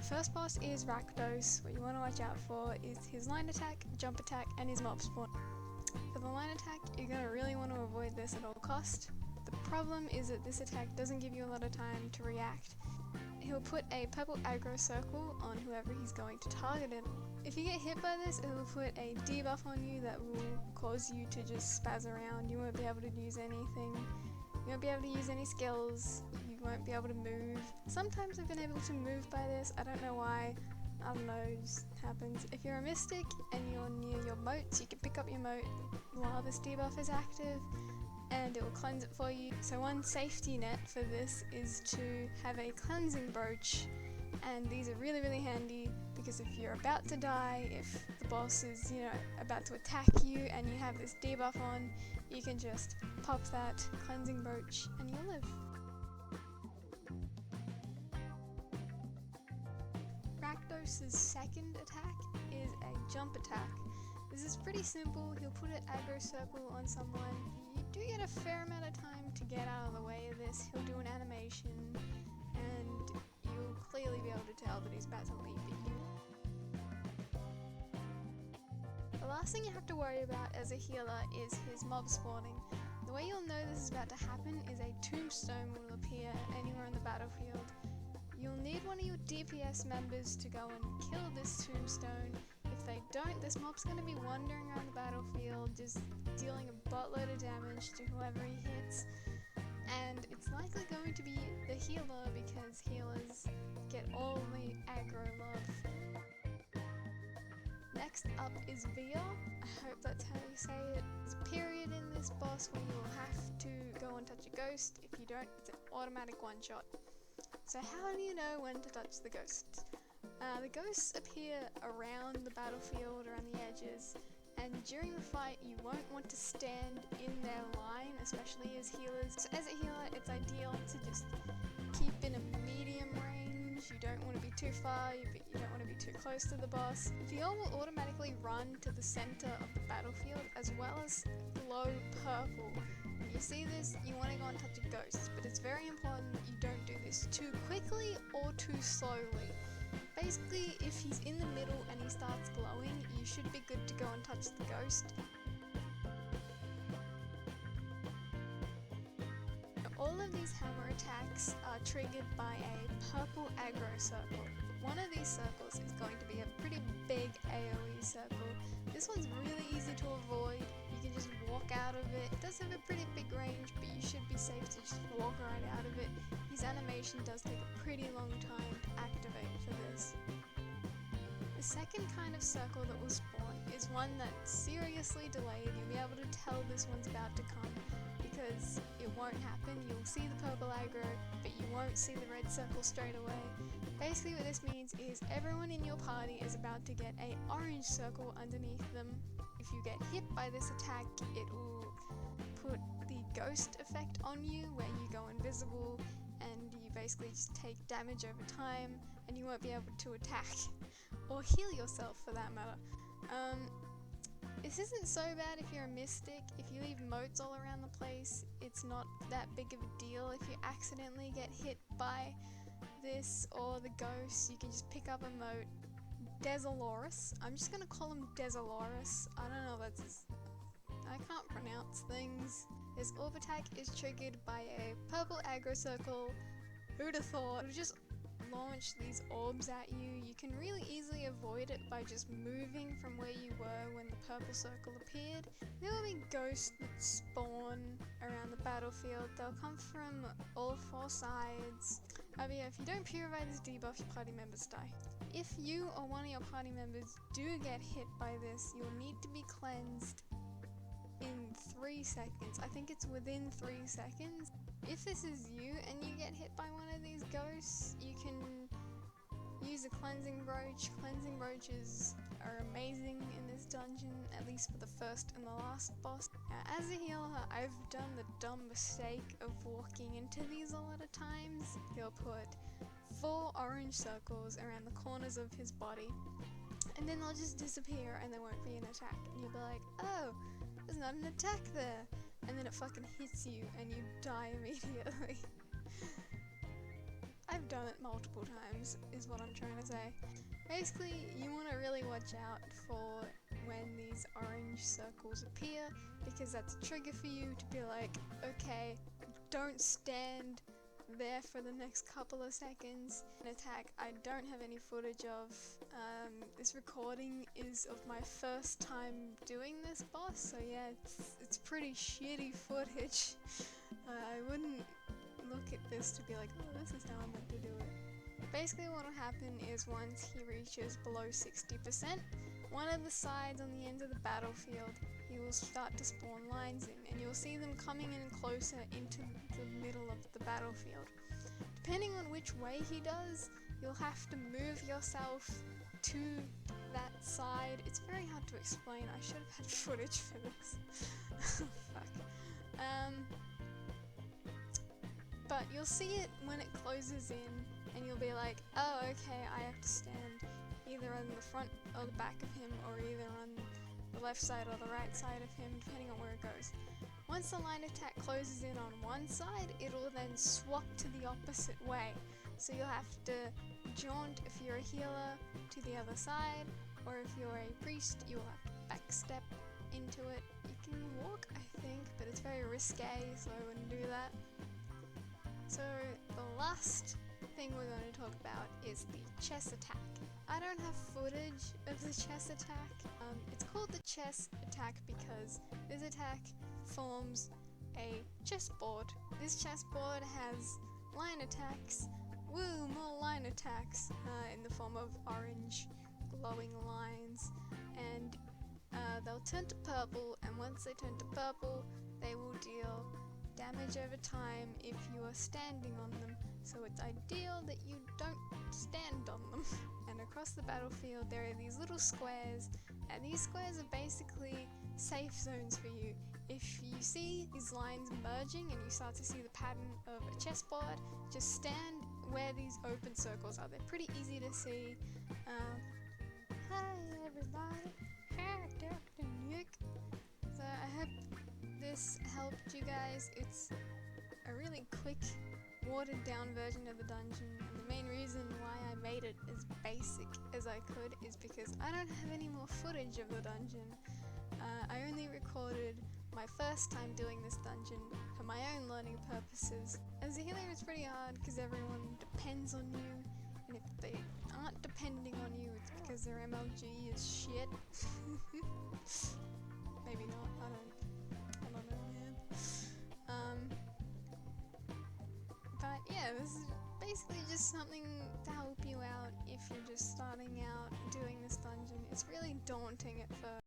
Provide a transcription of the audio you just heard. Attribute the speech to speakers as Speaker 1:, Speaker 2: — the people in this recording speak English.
Speaker 1: first boss is Rakdos. What you want to watch out for is his line attack, jump attack, and his mob spawn. For the line attack, you're going to really want to avoid this at all cost. The problem is that this attack doesn't give you a lot of time to react. He'll put a purple aggro circle on whoever he's going to target it. If you get hit by this, it will put a debuff on you that will cause you to just spaz around. You won't be able to use anything. You won't be able to use any skills. You won't be able to move. Sometimes I've been able to move by this. I don't know why. I don't know, it just happens. If you're a mystic and you're near your moats, you can pick up your moat while this debuff is active, and it will cleanse it for you. So one safety net for this is to have a cleansing brooch, and these are really handy because if you're about to die, if the boss is about to attack you and you have this debuff on, you can just pop that cleansing brooch and you'll live. Rakdos' second attack is a jump attack. This is pretty simple. He'll put an aggro circle on someone. You do get a fair amount of time to get out of the way of this. He'll do an animation and you'll clearly be able to tell that he's about to leap at you. The last thing you have to worry about as a healer is his mob spawning. The way you'll know this is about to happen is a tombstone will appear anywhere on the battlefield. You'll need one of your DPS members to go and kill this tombstone. If they don't, this mob's going to be wandering around the battlefield, just dealing a buttload of damage to whoever he hits. And it's likely going to be the healer because healers get all the aggro love. Next up is Via. I hope that's how you say it. There's a period in this boss where you'll have to go and touch a ghost. If you don't, it's an automatic one shot. So how do you know when to touch the ghosts? The ghosts appear around the battlefield, around the edges, and during the fight you won't want to stand in their line, especially as healers. So as a healer, it's ideal to just keep in a medium range. You don't want to be too far, but you don't want to be too close to the boss. Via will automatically run to the center of the battlefield as well as glow purple. When you see this, you want to go and touch a ghost, but it's very important that you don't do this too quickly or too slowly. Basically, if he's in the middle and he starts glowing, you should be good to go and touch the ghost. All of these hammer attacks are triggered by a purple aggro circle. One of these circles is going to be a pretty big AoE circle. This one's really easy to avoid. You can just walk out of it. It does have a pretty big range, but you should be safe to just walk right out of it. His animation does take a pretty long time to activate for this. The second kind of circle that will spawn is one that's seriously delayed. You'll be able to tell this one's about to come because it won't happen. You'll see the purple aggro, but you won't see the red circle straight away. Basically what this means is everyone in your party is about to get an orange circle underneath them. If you get hit by this attack, it will put the ghost effect on you where you go invisible and you basically just take damage over time and you won't be able to attack or heal yourself for that matter. This isn't so bad if you're a mystic. If you leave moats all around the place, it's not that big of a deal. If you accidentally get hit by this or the ghost, you can just pick up a moat. Desolorus, I'm just gonna call him Desolorus. I don't know, I can't pronounce things. His orb attack is triggered by a purple aggro circle. Who'd have thought? It would just launch these orbs at you. You can really easily avoid it by just moving from where you were when the purple circle appeared. There will be ghosts that spawn around the battlefield. They'll come from all four sides. But yeah, if you don't purify this debuff, your party members die. If you or one of your party members do get hit by this, you'll need to be cleansed in 3 seconds. I think it's within 3 seconds. If this is you and you get hit by one of these ghosts, you can use a cleansing brooch. Cleansing brooches are amazing in this dungeon, at least for the first and the last boss. Now, as a healer, I've done the dumb mistake of walking into these a lot of times. He'll put 4 orange circles around the corners of his body, and then they'll just disappear and there won't be an attack. And you'll be like, oh, there's not an attack there. And then it fucking hits you and you die immediately. I've done it multiple times, is what I'm trying to say. Basically, you want to really watch out for when these orange circles appear, because that's a trigger for you to be like, okay, don't stand there for the next couple of seconds. An attack I don't have any footage of. This recording is of my first time doing this boss, so yeah, it's pretty shitty footage. I wouldn't look at this to be like, oh, this is how I'm meant to do it. Basically what will happen is once he reaches below 60%, one of the sides on the end of the battlefield, he will start to spawn lines in, and you'll see them coming in closer into the middle of the battlefield. Depending on which way he does, you'll have to move yourself to that side. It's very hard to explain. I should have had footage for this. Fuck. But you'll see it when it closes in, and you'll be like, oh, okay, I have to stand either on the front or the back of him, or either on the left side or the right side of him, depending on where it goes. Once the line attack closes in on one side, it'll then swap to the opposite way. So you'll have to jaunt if you're a healer to the other side, or if you're a priest, you'll have to backstep into it. You can walk, I think, but it's very risque, so I wouldn't do that. So the last thing we're going to talk about is the chess attack. I don't have footage of the chess attack. It's called the chess attack because this attack forms a chessboard. This chessboard has line attacks. Woo, more line attacks in the form of orange glowing lines, and they'll turn to purple, and once they turn to purple, they will deal damage over time if you are standing on them. So it's ideal that you don't stand on them. And across the battlefield there are these little squares, and these squares are basically safe zones for you. If you see these lines merging and you start to see the pattern of a chessboard, just stand where these open circles are. They're pretty easy to see. Hi everybody, hi Dr. Nick. So I hope this helped you guys. It's a really quick, watered down version of the dungeon, and the main reason why I made it as basic as I could is because I don't have any more footage of the dungeon. I only recorded my first time doing this dungeon for my own learning purposes. As a healer it's pretty hard because everyone depends on you, and if they aren't depending on you it's because their MLG is shit. Maybe not, I don't know, man. But yeah, this is basically just something to help you out if you're just starting out doing this dungeon. It's really daunting at first.